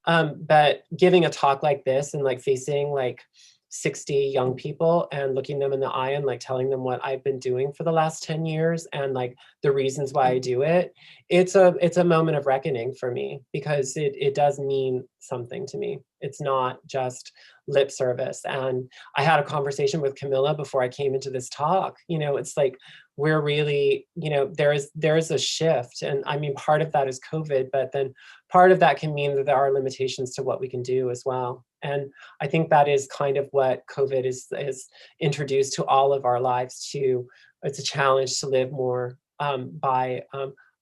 But giving a talk like this and like facing like 60 young people and looking them in the eye and like telling them what I've been doing for the last 10 years and like the reasons why I do it, it's a moment of reckoning for me, because it does mean something to me. It's not just lip service. And I had a conversation with Camilla before I came into this talk. It's like, we're really, there is a shift. And I mean, part of that is COVID, but then part of that can mean that there are limitations to what we can do as well. And I think that is kind of what COVID is introduced to all of our lives too. It's a challenge to live more by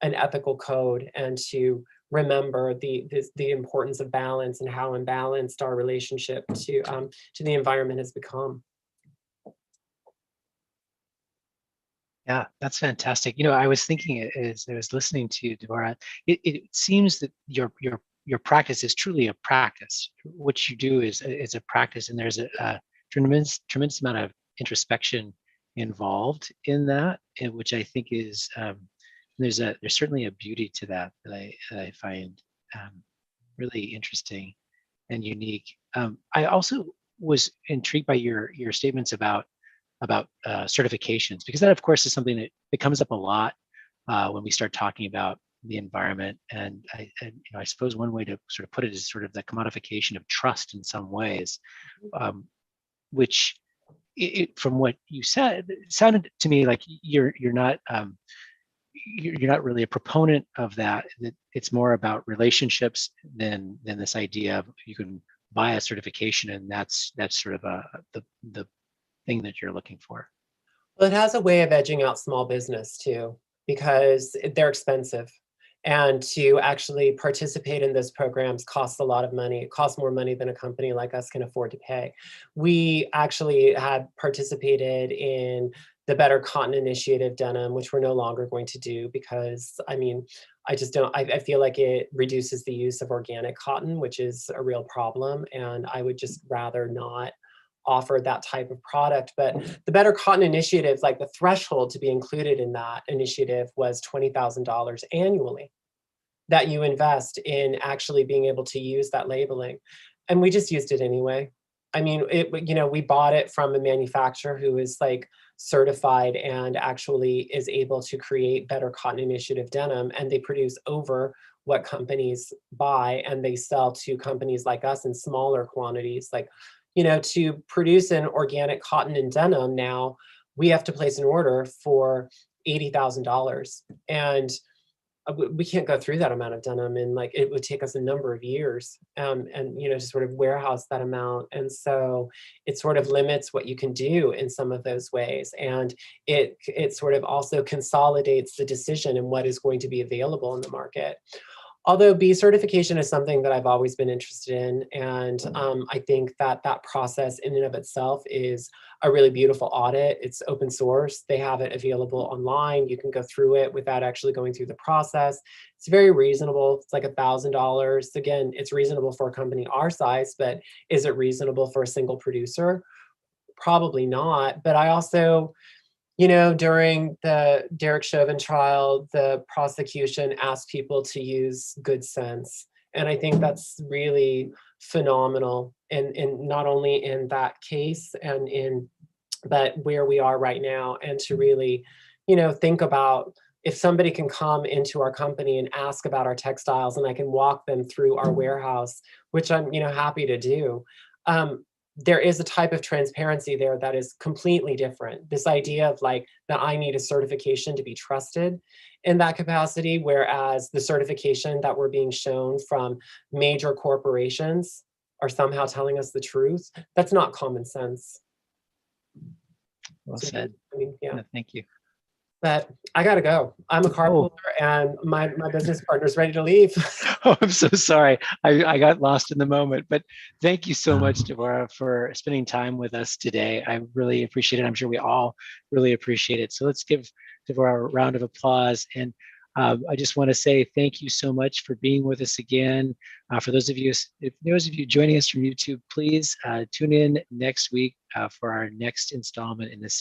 an ethical code, and to remember the importance of balance and how imbalanced our relationship to the environment has become. Yeah, that's fantastic. I was thinking as I was listening to you, Davora, it seems that your practice is truly a practice. What you do is a practice, and there's a tremendous amount of introspection involved in that, which I think is there's certainly a beauty to that I find really interesting and unique. I also was intrigued by your statements about certifications, because that of course is something that comes up a lot when we start talking about the environment. And I suppose one way to sort of put it is sort of the commodification of trust in some ways, which from what you said, it sounded to me like you're not really a proponent of that. It's more about relationships than this idea of you can buy a certification and that's sort of the thing that you're looking for. Well, it has a way of edging out small business too, because they're expensive. And to actually participate in those programs costs a lot of money. It costs more money than a company like us can afford to pay. We actually had participated in the Better Cotton Initiative denim, which we're no longer going to do, because I mean, I feel like it reduces the use of organic cotton, which is a real problem. And I would just rather not offer that type of product. But the Better Cotton Initiative, like the threshold to be included in that initiative was $20,000 annually that you invest in actually being able to use that labeling. And we just used it anyway. I mean, we bought it from a manufacturer who is like certified and actually is able to create Better Cotton Initiative denim, and they produce over what companies buy, and they sell to companies like us in smaller quantities. Like, to produce an organic cotton and denim now, we have to place an order for $80,000. And we can't go through that amount of denim, and like it would take us a number of years and to sort of warehouse that amount. And so it sort of limits what you can do in some of those ways. And it sort of also consolidates the decision in what is going to be available in the market. Although B certification is something that I've always been interested in. And I think that process in and of itself is a really beautiful audit. It's open source. They have it available online. You can go through it without actually going through the process. It's very reasonable. It's like $1,000. Again, it's reasonable for a company our size, but is it reasonable for a single producer? Probably not. But I also, during the Derek Chauvin trial, the prosecution asked people to use good sense. And I think that's really phenomenal. And not only in that case but where we are right now. And to really, think about if somebody can come into our company and ask about our textiles, and I can walk them through our warehouse, which I'm, happy to do. There is a type of transparency there that is completely different. This idea of like that I need a certification to be trusted in that capacity, whereas the certification that we're being shown from major corporations are somehow telling us the truth. That's not common sense. Well said. I mean, yeah. No, thank you. but I gotta go. I'm a carpooler and my business partner's ready to leave. Oh, I'm so sorry. I got lost in the moment, but thank you so much, Davora, for spending time with us today. I really appreciate it. I'm sure we all really appreciate it. So let's give Davora a round of applause. And I just want to say thank you so much for being with us again. For those of you joining us from YouTube, please tune in next week for our next installment in this